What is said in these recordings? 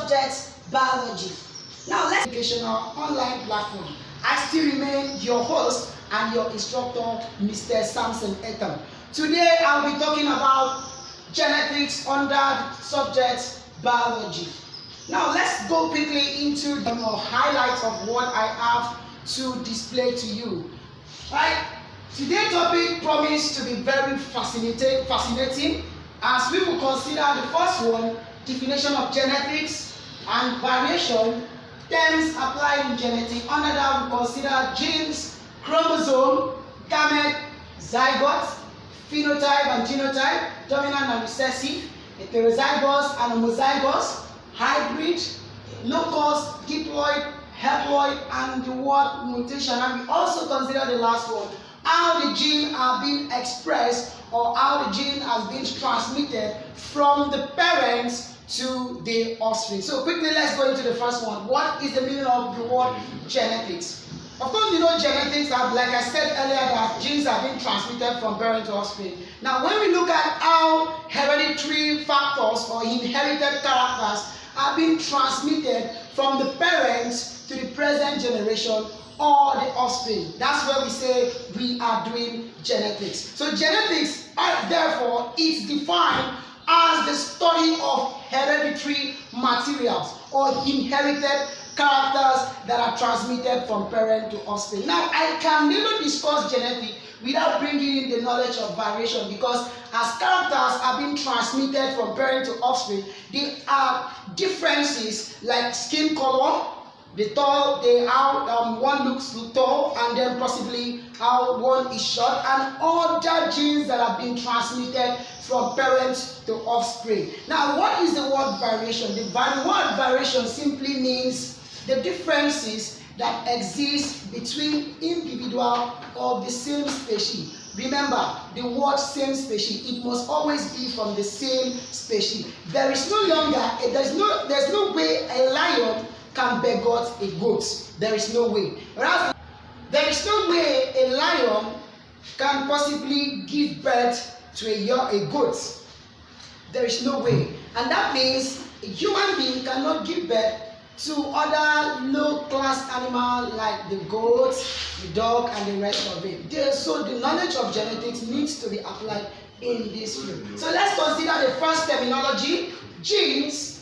subject, biology. Now let's educational online platform. I still remain your host and your instructor, Mr. Samson Etam. Today I'll be talking about genetics under subject biology. Now let's go quickly into the highlights of what I have to display to you. Right? Today's topic promised to be very fascinating as we will consider the first one, definition of genetics and variation, terms applied in genetics. Under that we consider genes, chromosome, gamete, zygote, phenotype and genotype, dominant and recessive, heterozygous and homozygous, hybrid, locus, diploid, haploid, and the word mutation. And we also consider the last one, how the gene are being expressed or how the gene has been transmitted from the parents to the offspring. So quickly let's go into the first one. What is the meaning of the word genetics? Of course, you know genetics are, like I said earlier, that genes are being transmitted from parent to offspring. Now when we look at how hereditary factors or inherited characters are being transmitted from the parents to the present generation or the offspring, that's where we say we are doing genetics. So genetics, therefore, is defined as the study of hereditary materials or inherited characters that are transmitted from parent to offspring. Now, I can never discuss genetics without bringing in the knowledge of variation, because as characters are being transmitted from parent to offspring, there are differences like skin color, how one looks tall, and then possibly how one is short, and other genes that have been transmitted from parents to offspring. Now, what is the word variation? The word variation simply means the differences that exist between individual of the same species. Remember, the word same species, it must always be from the same species. There is no longer, there's no way a lion can begot a goat. There is no way. Whereas there is no way a lion can possibly give birth to a goat. There is no way. And that means a human being cannot give birth to other low-class animals like the goat, the dog, and the rest of it. So the knowledge of genetics needs to be applied in this field. So let's consider the first terminology, genes.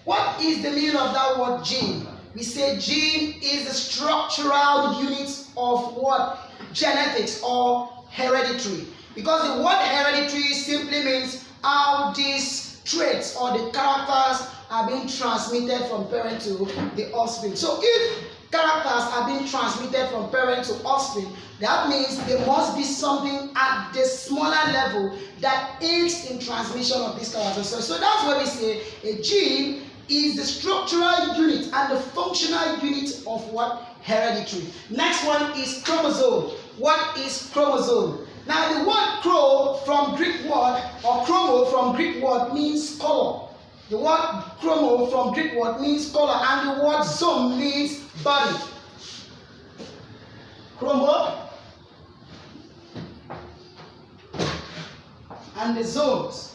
What is the meaning of that word gene? We say gene is the structural unit of what? Genetics or hereditary. Because the word hereditary simply means how these traits or the characters are being transmitted from parent to the offspring. So if characters are being transmitted from parent to offspring, that means there must be something at the smaller level that aids in transmission of these characters. So that's why we say a gene is the structural unit and the functional unit of what? Hereditary. Next one is chromosome. What is chromosome? Now the word chro from Greek word, or chromo from Greek word, means color. The word chromo from Greek word means color, and the word zome means body. Chromo and the zones.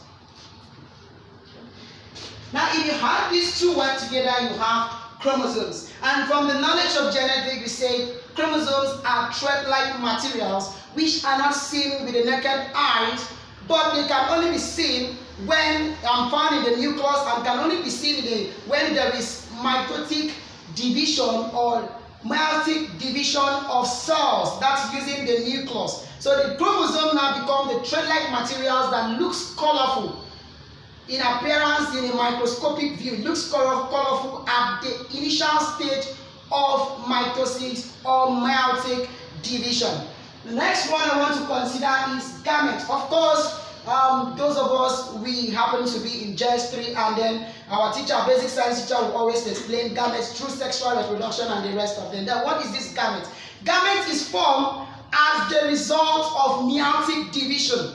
Now, if you have these two words together, you have chromosomes. And from the knowledge of genetics, we say chromosomes are thread-like materials which are not seen with the naked eyes, but they can only be seen when found in the nucleus, and can only be seen when there is mitotic division or meiotic division of cells. That's using the nucleus. So the chromosome now become the thread-like materials that looks colorful in appearance in a microscopic view. It looks colorful at the initial stage of mitosis or meiotic division. The next one I want to consider is gamete. Of course, those of us, we happen to be in GS3, and then our teacher, basic science teacher, will always explain gametes through sexual reproduction and the rest of them. Then what is this gamete? Gamete is formed as the result of meiotic division.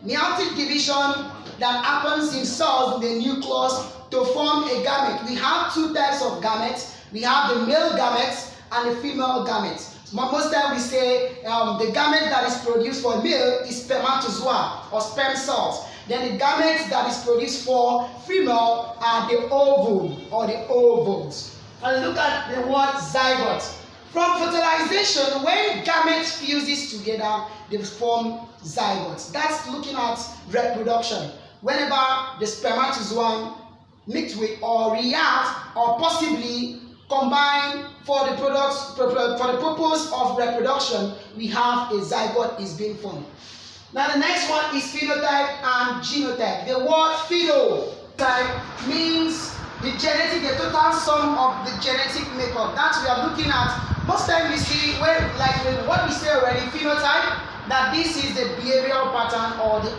Meiotic division that happens in cells in the nucleus to form a gamete. We have two types of gametes. We have the male gamete and the female gamete. Most times we say the gamete that is produced for male is spermatozoa or sperm cells. Then the gametes that is produced for female are the ovum or the ovules. And look at the word zygote. From fertilization, when gametes fuses together, they form zygotes. That's looking at reproduction. Whenever the spermatozoa mix with or react or possibly combine for the purpose of reproduction, we have a zygote is being formed. Now the next one is phenotype and genotype. The word phenotype means the total sum of the genetic makeup. That we are looking at. Most times we see what we say already, phenotype, that this is the behavioral pattern or the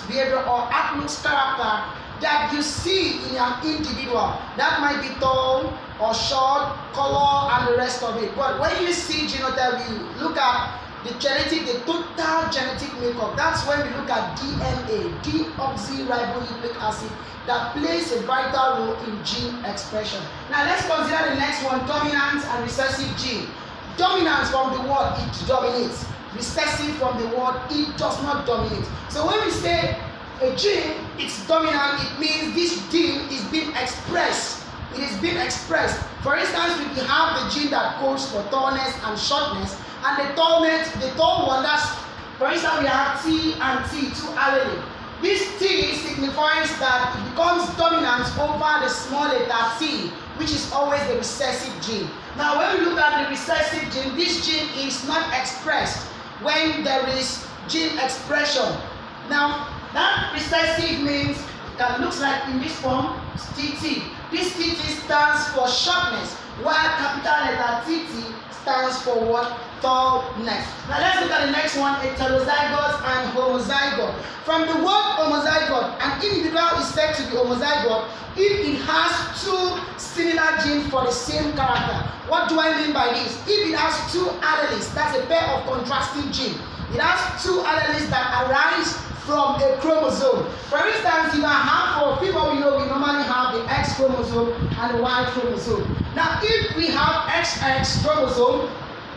behavior or character that you see in an individual. That might be tall or short, color, and the rest of it. But when you see genotype, you look at the total genetic makeup. That's when we look at DNA, deoxyribonucleic acid, that plays a vital role in gene expression. Now let's consider the next one, dominant and recessive gene. Dominant from the word it dominates. Recessive from the word it does not dominate. So when we say a gene is dominant, it means this gene is being expressed. It is being expressed. For instance, we have the gene that codes for tallness and shortness, and the tall one, that's, for instance, we have T and T, two alleles. This T signifies that it becomes dominant over the small letter T, which is always the recessive gene. Now, when we look at the recessive gene, this gene is not expressed when there is gene expression. Now, that recessive means that looks like in this form, TT. This TT stands for shortness, while capital letter TT stands for what? Tallness. Now let's look at the next one, heterozygote and homozygote. From the word homozygote, an individual is said to be homozygote if it has two similar genes for the same character. What do I mean by this? If it has two alleles, that's a pair of contrasting genes. It has two alleles that arise from a chromosome. For instance, if I have for people we normally have the X chromosome and the Y chromosome. Now, if we have XX chromosome,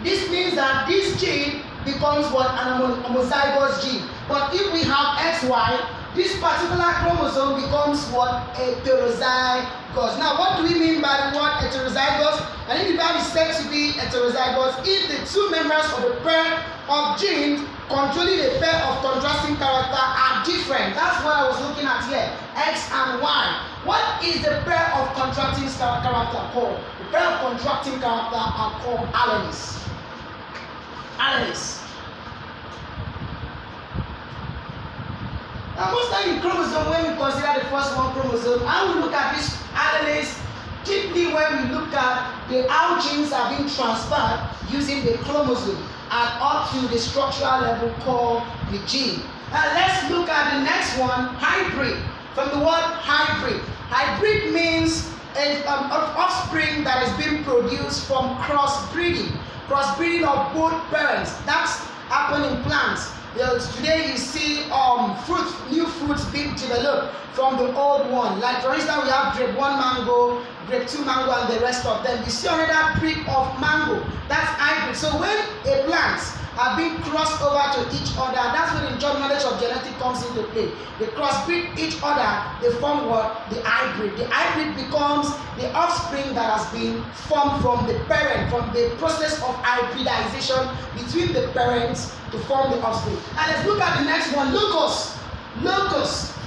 this means that this gene becomes what? An homozygous gene. But if we have XY, this particular chromosome becomes what? Heterozygous. Now, what do we mean by the word heterozygous? An individual is said to be heterozygous if the two members of the pair of genes controlling a pair of contrasting character are different. That's what I was looking at here, X and Y. What is the pair of contrasting character called? The pair of contrasting character are called alleles. Alleles. Now, most times in chromosome, when we consider the first one chromosome, I will look at these alleles deeply when we look at how genes are being transferred using the chromosome and up to the structural level called the gene. Now let's look at the next one, hybrid. From the word hybrid. Hybrid means an offspring that is being produced from crossbreeding. Crossbreeding of both parents. That's happening in plants. Today you see new fruits being developed from the old one. Like for instance, we have grade 1 mango, grade 2 mango, and the rest of them. You see another breed of mango. That's hybrid. So when a plants are being crossed over to each other, that's when the knowledge of genetics comes into play. They crossbreed each other, they form what? The hybrid. The hybrid becomes the offspring that has been formed from the parent, from the process of hybridization between the parents to form the offspring. And let's look at the next one, locus. Locus.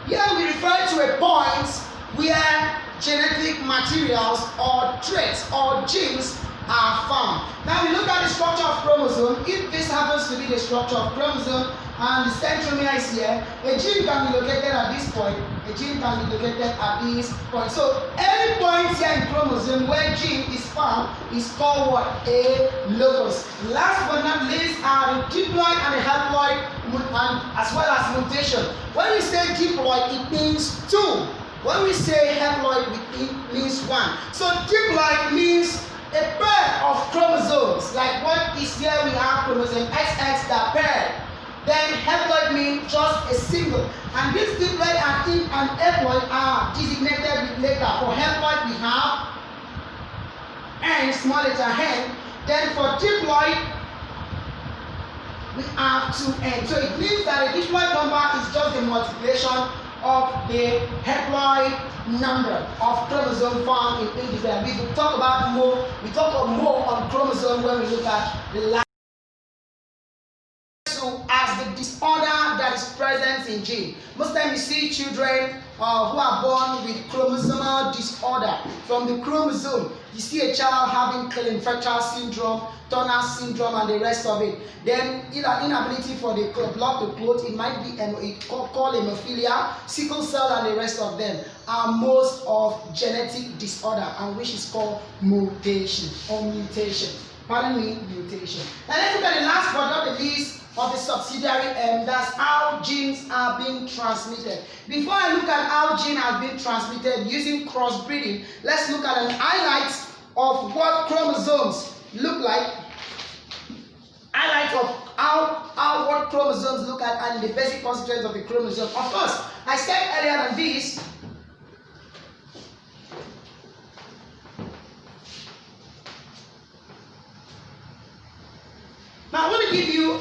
Here we refer to a point where genetic materials or traits or genes are found. Now we look at the structure of chromosome. If this happens to be the structure of chromosome and the centromere is here, a gene can be located at this point, a gene can be located at this point. So any point here in chromosome where gene is found is called what? A locus. Last but not least are the diploid and the haploid, and as well as mutation. When we say diploid, it means 2. When we say haploid, it means 1. So diploid means a pair of chromosomes, like what is here we have chromosome XX that pair. Then haploid means just a single. And this diploid and haploid are designated with letter. For haploid we have N, small letter N. Then for diploid we have 2n. So it means that a diploid number is just the multiplication of the haploid number of chromosome found in individual. We will talk about more. We talk more on chromosome when we look at the life. So as the disorder that is present in gene. Most times you see children who are born with chromosomal disorder. From the chromosome, you see a child having Klinefelter syndrome, Turner syndrome, and the rest of it. Then inability for the blood to clot, it might be called hemophilia, sickle cell, and the rest of them are most of genetic disorder, and which is called mutation or mutation. Pardon me, mutation. And let's look at the last but not the least of the subsidiary M. That's how genes are being transmitted. Before I look at how genes are being transmitted using crossbreeding, let's look at an highlight of what chromosomes look like. Highlight of how what chromosomes look at and the basic constituents of the chromosome. Of course, I said earlier than this. Now I want to give you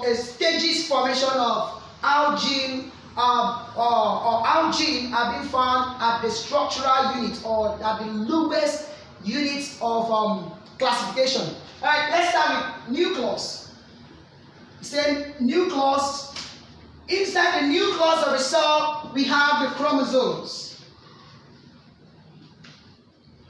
a stages formation of how gene or how gene are being found at the structural unit or at the lowest units of classification. All right, let's start with nucleus. Say nucleus. Inside the nucleus of a cell, we have the chromosomes.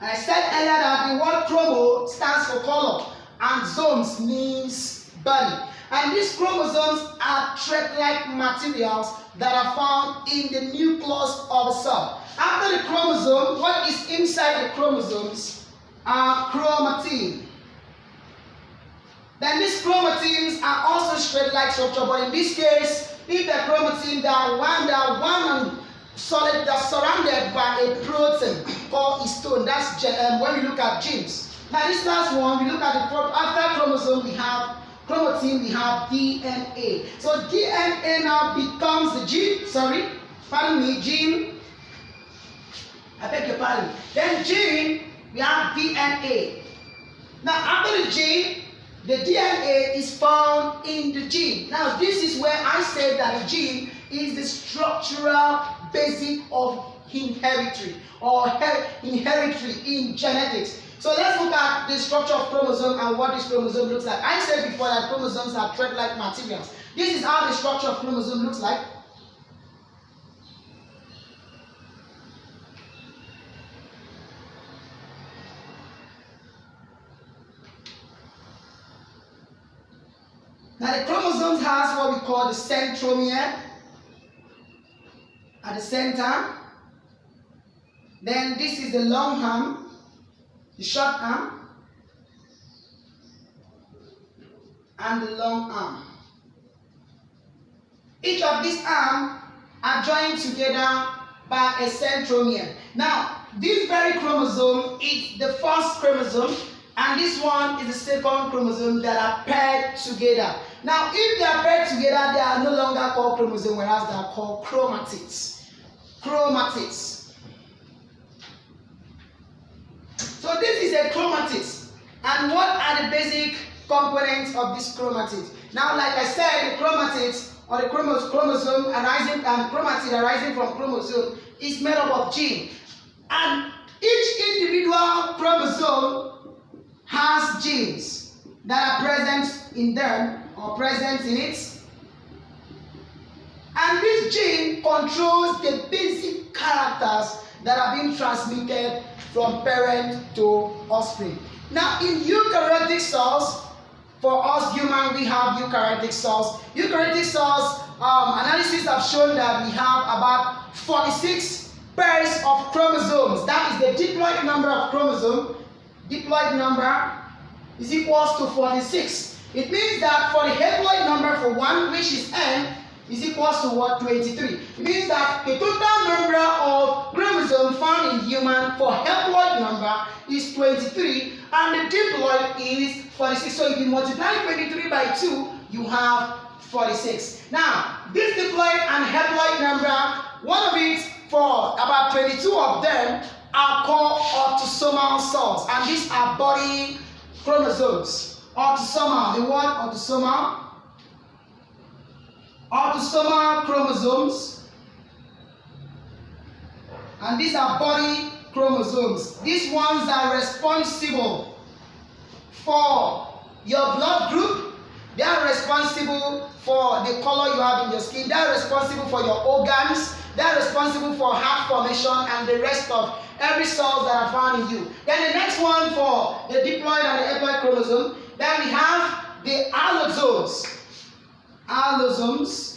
I said earlier that the word chromo stands for color, and zomes means body. And these chromosomes are thread-like materials that are found in the nucleus of a cell. After the chromosome, what is inside the chromosomes are chromatin. Then these chromatins are also thread-like structure, but in this case, if the chromatin that one solid that's surrounded by a protein called histone, that's when we look at genes. Now this last one, we look at the after chromosome, we have chromatin, we have DNA. So DNA now becomes the gene, gene. I beg your pardon. Then gene, we have DNA. Now after the gene, the DNA is found in the gene. Now this is where I said that the gene is the structural basic of inheritry or inheritry in genetics. So let's look at the structure of chromosome and what this chromosome looks like. I said before that chromosomes are thread-like materials. This is how the structure of chromosome looks like. Now the chromosomes has what we call the centromere at the center. Then this is the long arm, the short arm, and the long arm. Each of these arms are joined together by a centromere. Now, this very chromosome is the first chromosome, and this one is the second chromosome that are paired together. Now, if they are paired together, they are no longer called chromosomes, whereas they are called chromatids. Chromatids. So this is a chromatid. And what are the basic components of this chromatid? Now, like I said, the chromatids or the chromosome arising chromatid arising from chromosome is made up of gene. And each individual chromosome has genes that are present in them or present in it. And this gene controls the basic characters that are being transmitted from parent to offspring. Now, in eukaryotic cells, for us human, we have eukaryotic cells. Eukaryotic cells, analysis have shown that we have about 46 pairs of chromosomes. That is the diploid number of chromosomes. Diploid number is equals to 46. It means that for the haploid number for 1, which is N, is equals to what? 23. It means that the total number of chromosomes found in human for haploid number is 23 and the diploid is 46. So if you multiply 23 by 2, you have 46. Now, this diploid and haploid number, one of it, for about 22 of them, are called autosomal cells, and these are body chromosomes. autosomal. The word autosomal. Autosomal chromosomes. And these are body chromosomes. These ones are responsible for your blood group. They are responsible for the color you have in your skin. They are responsible for your organs. They are responsible for heart formation and the rest of every cells that are found in you. Then the next one for the diploid and the haploid chromosome. Then we have the allosomes. Allosomes.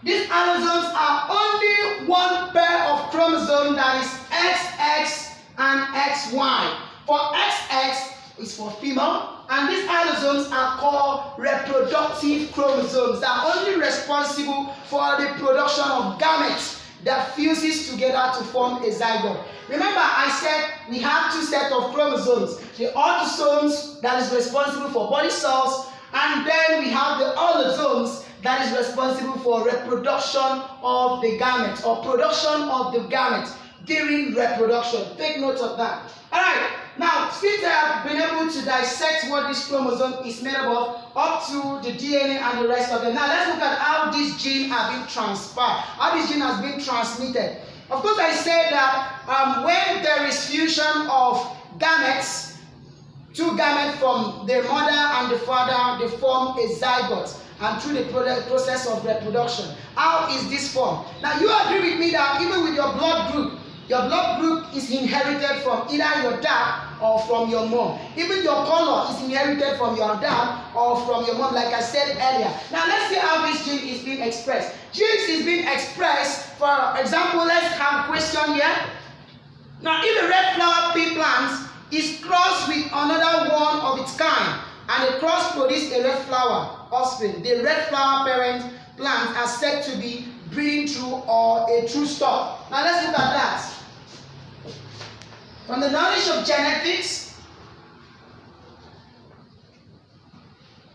These allosomes are only one pair of chromosomes, that is XX and XY. For XX is for female, and these allosomes are called reproductive chromosomes. They are only responsible for the production of gametes that fuses together to form a zygote. Remember, I said we have two sets of chromosomes. The autosomes that is responsible for body cells, and then we have the allosomes that is responsible for reproduction of the gametes or production of the gametes during reproduction. Take note of that. Alright, now since I have been able to dissect what this chromosome is made up to the DNA and the rest of them, now let's look at how this gene has been transferred, how this gene has been transmitted. Of course, I said that when there is fusion of gametes, two gametes from the mother and the father, they form a zygote. And through the process of reproduction. How is this formed? Now you agree with me that even with your blood group is inherited from either your dad or from your mom. Even your color is inherited from your dad or from your mom, like I said earlier. Now let's see how this gene is being expressed. Genes is being expressed, for example, let's have a question here. Now if a red flower pea plant is crossed with another one of its kind, and the cross produces a red flower offspring, the red flower parent plant are said to be breeding true or a true stock. Now let's look at that. From the knowledge of genetics,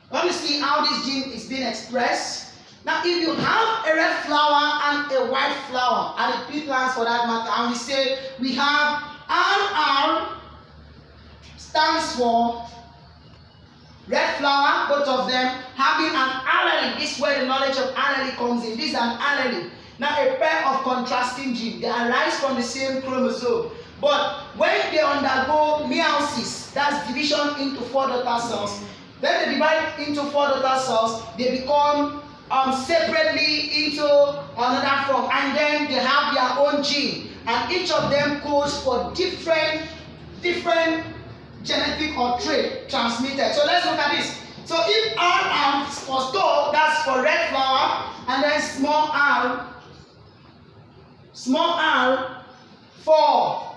let me see how this gene is being expressed. Now if you have a red flower and a white flower, and a pea plant for that matter, and we say we have RR stands for red flower, both of them having an allele. This is where the knowledge of allele comes in. This is an allele. Now a pair of contrasting genes. They arise from the same chromosome. But when they undergo meiosis, that's division into 4 daughter cells, then they divide into 4 daughter cells, they become separately into another form, and then they have their own gene. And each of them codes for different genetic or trait transmitted. So let's look at this. So if R for store, that's for red flower, and then small r for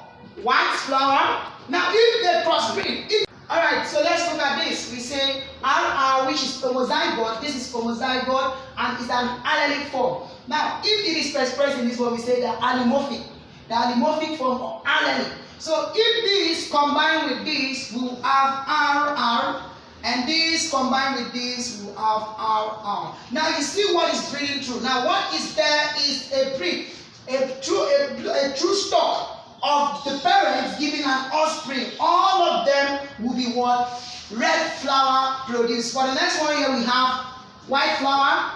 white flower. Now if they crossbreed, alright, so let's look at this. We say RR, which is homozygote, this is homozygote, and it's an allelic form. Now if it is expressed in this form, we say they're allomorphic. The allomorphic form of allele. So if this combined with this, we will have RR, and this combined with this, we will have RR. Now you see what is breeding true. Now what is there is a true stock of the parents giving an offspring. All of them will be what? Red flower produced. For the next one here, we have white flower.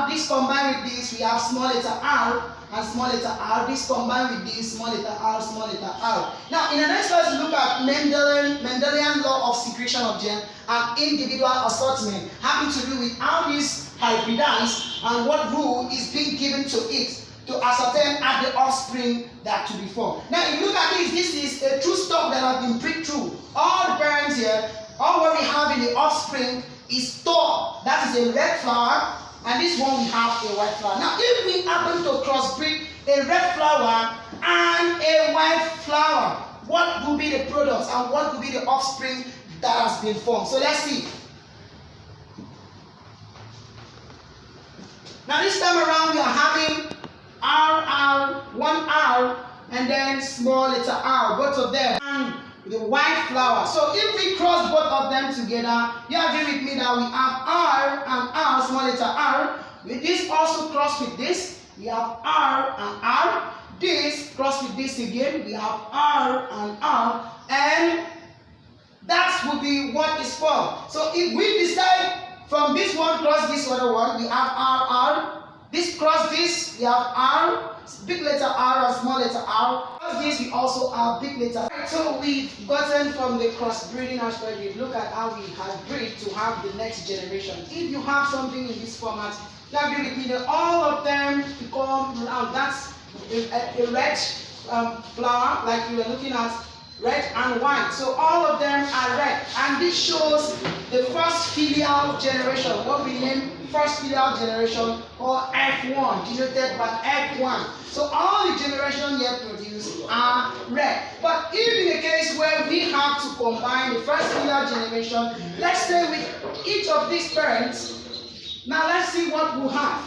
This combined with this, we have small letter r and small letter r. This combined with this, small letter r, small letter r. Now, in the next class, we look at Mendelian law of secretion of gene and individual assortment, having to do with how this hybridize and what rule is being given to it to ascertain at the offspring that to be formed. Now, if you look at this, this is a true stock that has been pricked through. All the parents here, all what we have in the offspring is stored. That is a red flower. And this one we have a white flower. Now, if we happen to crossbreed a red flower and a white flower, what will be the products and what will be the offspring that has been formed? So let's see. Now this time around we are having RR, one R, and then small letter r, both of them, and the white flower. So if we cross both of them together, you agree with me that we have R and R, small letter r. With this also cross with this, we have R and R. This cross with this again, we have R and R. And That will be what is formed. So if we decide from this one cross this other one, we have RR. This cross this, we have R, big letter R and small letter R. Cross this, we also have big letter. So we've gotten from the crossbreeding aspect, we look at how we have breed to have the next generation. If you have something in this format, you agree with me that all of them become round. That's a red flower, like you were looking at, red and white. So all of them are red. And this shows the first filial generation, what we name first filial generation, or F1, denoted by F1. So all the generation here produced are red. But if in a case where we have to combine the first filial generation, let's say with each of these parents, now let's see what we'll have.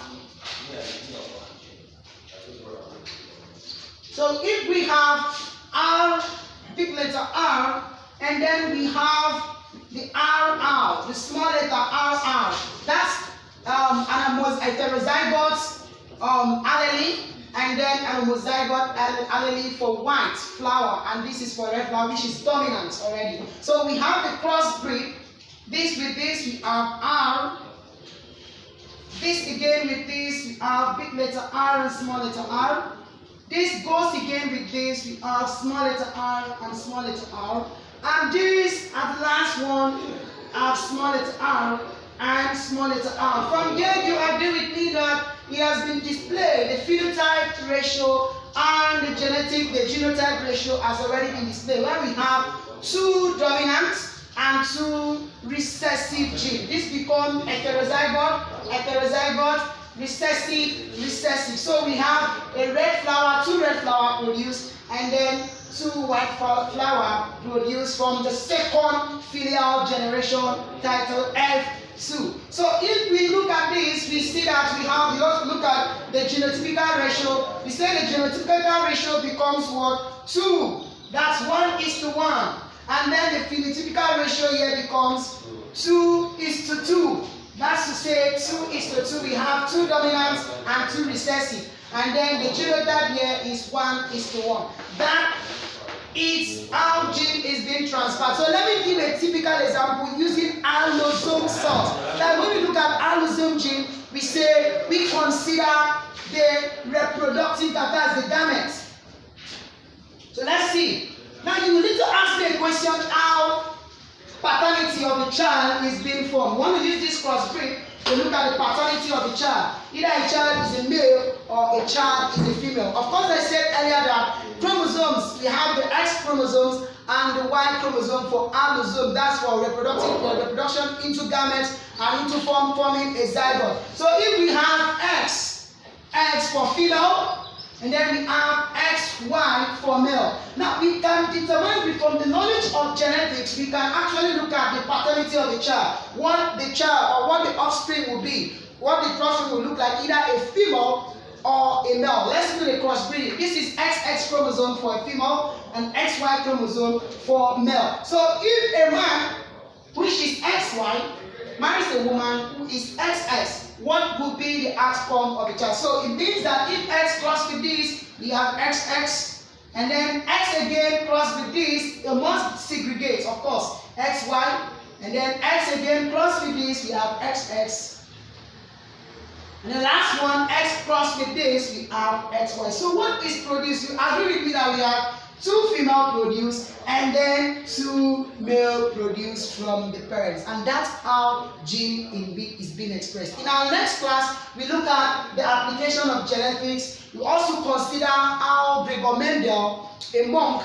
So if we have R, big letter R, and then we have the RR, the small letter RR. That's an heterozygote allele, and then an homozygote allele for white flower, and this is for red flower, which is dominant already. So we have the crossbreed. This with this, we have R. This again with this, we have big letter R and small letter r. This goes again with this, we have small letter r and small letter r. And this, at the last one, have small letter r and small letter r. From here, you agree with me that it has been displayed, the phenotype ratio and the genotype ratio has already been displayed, where we have two dominant and two recessive genes. This becomes heterozygote, recessive. So we have a red flower, two red flower produced, and then two white flower produced from the second filial generation titled F2. So if we look at this, we see that we also look at the genotypical ratio. We say the genotypical ratio becomes what? 2. That's 1:1. And then the phenotypical ratio here becomes 2:2. That's to say 2:2. We have 2 dominant and 2 recessive. And then the genotype here is 1:1. That is how gene is being transferred. So let me give a typical example using allosome sort. Like when we look at allosome gene, we say we consider the reproductive, that's the gametes. So let's see. Now you need to ask me a question how paternity of the child is being formed. We want to use this crossbreed to look at the paternity of the child. Either a child is a male or a child is a female. Of course, I said earlier that chromosomes, we have the X chromosomes and the Y chromosome for allosome. That's for reproduction into gametes and into forming a zygote. So if we have X for female, and then we have XY for male. Now we can determine from the knowledge of genetics, we can actually look at the paternity of the child, what the child or what the offspring will be, what the offspring will look like, either a female or a male. Let's do the crossbreeding. This is XX chromosome for a female and XY chromosome for male. So if a man, which is XY, marries a woman who is XX, what would be the outcome of the child? So it means that if X crossed with this, we have XX, and then X again crossed with this, it must segregate, of course, XY, and then X again crossed with this, we have XX, and the last one, X crossed with this, we have XY. So what is produced? You agree with me that we have 2 female produced and then 2 male produced from the parents, and that's how gene is being expressed. In our next class, we look at the application of genetics. We also consider how Gregor Mendel, a monk,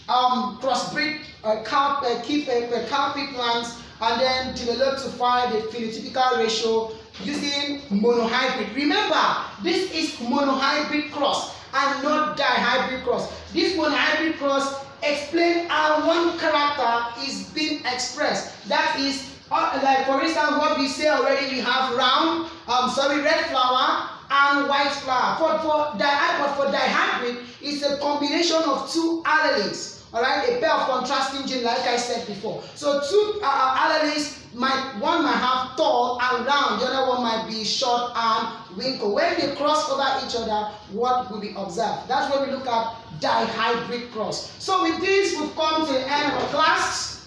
crossbreed cowpea plants and then developed to find the phenotypical ratio using monohybrid. Remember, this is monohybrid cross and not dihybrid cross. This monohybrid cross explains how one character is being expressed. That is, like for instance, what we say already, we have red flower and white flower. For dihybrid, it's a combination of 2 alleles. Alright, a pair of contrasting genes, like I said before. So 2 alleles, one might have tall and round, the other one might be short and wrinkle. When they cross over each other, what will be observed? That's when we look at dihybrid cross. So with this, we've come to the end of our class.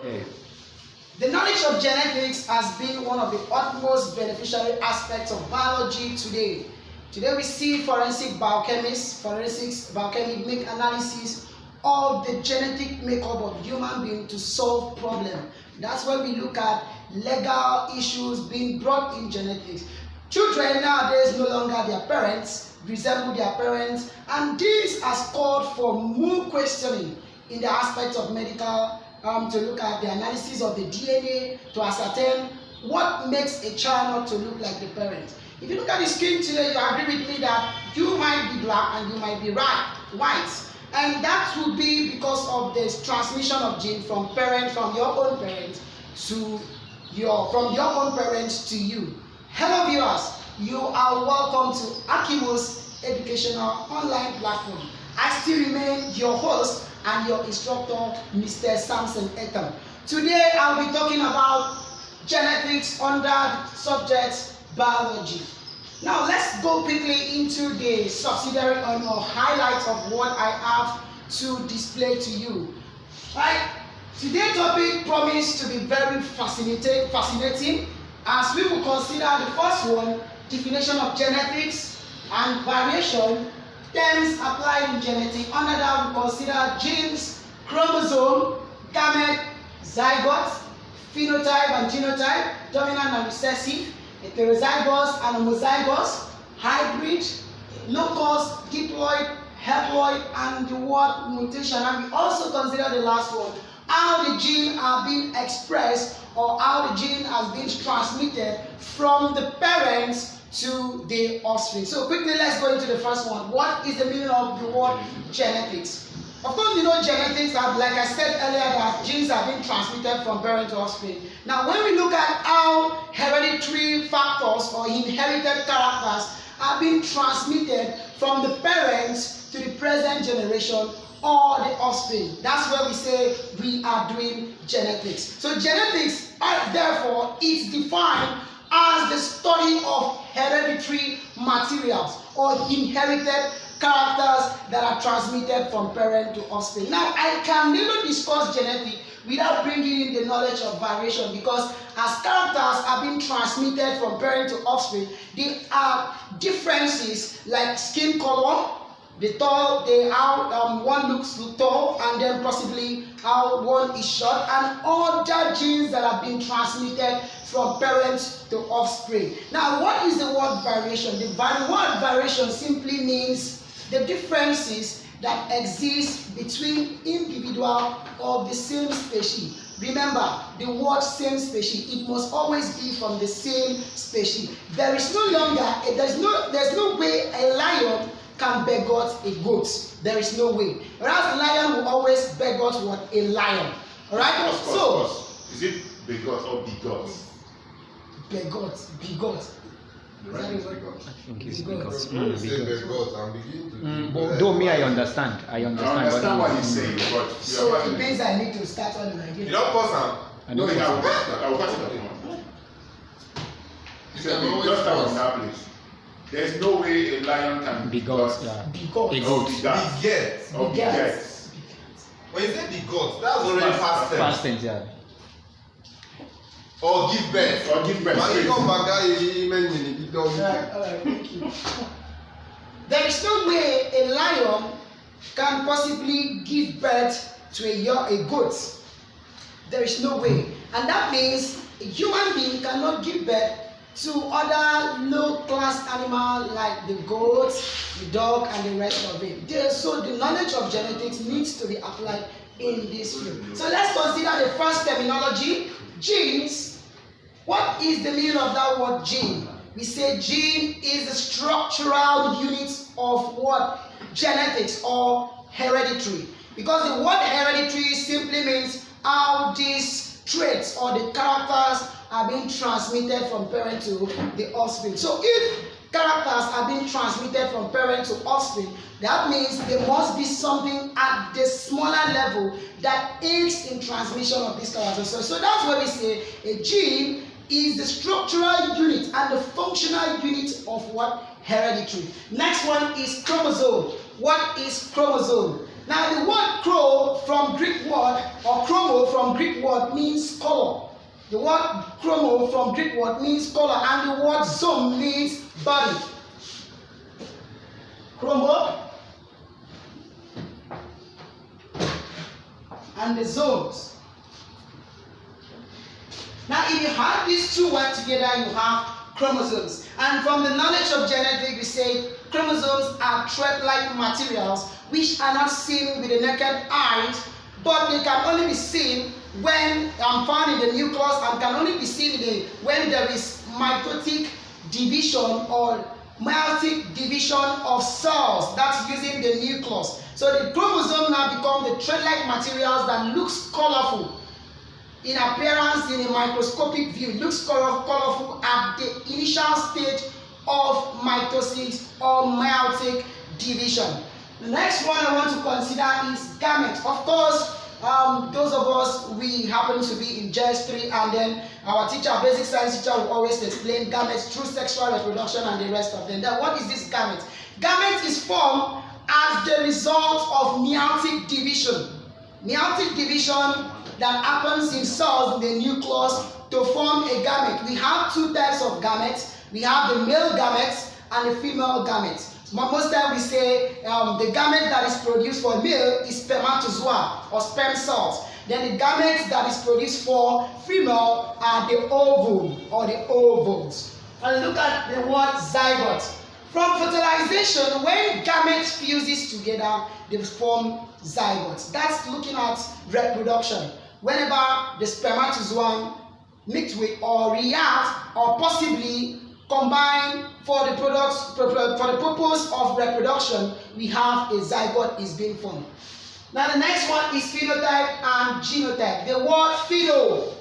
Yeah. The knowledge of genetics has been one of the utmost beneficial aspects of biology today. Today we see forensic biochemists make analysis of the genetic makeup of human being to solve problems. That's when we look at legal issues being brought in genetics. Children nowadays no longer their parents, resemble their parents, and this has called for more questioning in the aspects of medical to look at the analysis of the DNA to ascertain what makes a child not to look like the parent. If you look at the screen today, you agree with me that you might be black and you might be white. And that would be because of the transmission of gene from your own parents to from your own parents to you. Hello viewers, you are welcome to Akimo's educational online platform. I still remain your host and your instructor, Mr. Samson Etam. Today I'll be talking about genetics under the subject biology. Now let's go quickly into the subsidiary or highlights of what I have to display to you. Right? Today's topic promises to be very fascinating as we will consider the first one, definition of genetics and variation, terms applied in genetics. Under that we consider genes, chromosome, gamete, zygote, phenotype and genotype, dominant and recessive, heterozygous and homozygous, hybrid, locus, diploid, haploid, and the word mutation. And we also consider the last one, how the gene are being expressed or how the gene has been transmitted from the parents to the offspring. So quickly let's go into the first one. What is the meaning of the word genetics? Of course, you know genetics are, like I said earlier, that genes are being transmitted from parent to offspring. Now, when we look at how hereditary factors or inherited characters are being transmitted from the parents to the present generation or the offspring, that's where we say we are doing genetics. So genetics, therefore, is defined as the study of hereditary materials or inherited characters that are transmitted from parent to offspring. Now, I can never discuss genetics without bringing in the knowledge of variation, because as characters are being transmitted from parent to offspring, there are differences like skin color, how one looks tall, and then possibly how one is short, and other genes that have been transmitted from parents to offspring. Now, what is the word variation? The word variation simply means the differences that exist between individual of the same species. Remember, the word same species, it must always be from the same species. There is no longer, there's no way a lion can begot a goat. There is no way. Whereas a lion will always begot what? A lion. Alright? So, is it begot or begot? Begot. The right is begot. I think it's Begot. because Though me, I understand. I understand what he's saying, but so it means I need to start on again. you don't pause I now. know No, it's- I will cut it up. You said just start from that place. There's no way a lion can because Begot. a goat. Beget. Or beget. When you say begot, that's already past tense. Past tense, yeah. Or give birth. Or give birth. Man, you come back, you Alright, thank you. There is no way a lion can possibly give birth to a goat. There is no way. And that means a human being cannot give birth to other low-class animals like the goat, the dog, and the rest of it. So the knowledge of genetics needs to be applied in this field. So let's consider the first terminology, genes. What is the meaning of that word gene? We say gene is the structural unit of what? Genetics or hereditary. Because the word hereditary simply means how these traits or the characters are being transmitted from parent to the offspring. So if characters are being transmitted from parent to offspring, that means there must be something at the smaller level that aids in transmission of these characters. So that's why we say a gene is the structural unit and the functional unit of what? Hereditary. Next one is chromosome. What is chromosome? Now the word chro from Greek word, or chromo from Greek word, means color. The word chromo from Greek word means color, and the word zone means body. Chromo and the zones. Now if you have these two words together, you have chromosomes. And from the knowledge of genetics, we say chromosomes are thread-like materials which are not seen with the naked eyes, but they can only be seen when found in the nucleus, and can only be seen when there is mitotic division or meiotic division of cells. That's using the nucleus. So the chromosome now become the thread-like materials that looks colorful in appearance in a microscopic view. It looks colorful at the initial stage of mitosis or meiotic division. The next one I want to consider is gametes. Of course, those of us, we happen to be in GS3, and then our teacher, basic science teacher, will always explain gametes through sexual reproduction and the rest of them. Then what is this gamete? Gamete is formed as the result of meiotic division. Meiotic division that happens in cells in the nucleus to form a gamete. We have two types of gametes. We have the male gametes and the female gametes. Most times we say the gamete that is produced for male is spermatozoa or sperm cells. Then the gametes that is produced for female are the ovum or the ovules. And look at the word zygote. From fertilization, when gametes fuses together, they form zygotes. That's looking at reproduction. Whenever the spermatozoa mix with or react or possibly combine for the purpose of reproduction, we have a zygote is being formed. Now the next one is phenotype and genotype. The word pheno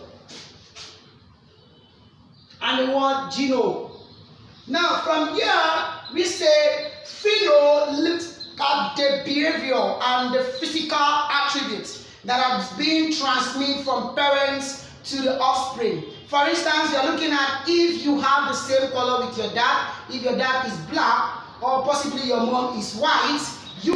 and the word geno. Now from here we say pheno looks at the behavior and the physical attributes that are being transmitted from parents to the offspring. For instance, you are looking at if you have the same color with your dad, if your dad is black, or possibly your mom is white,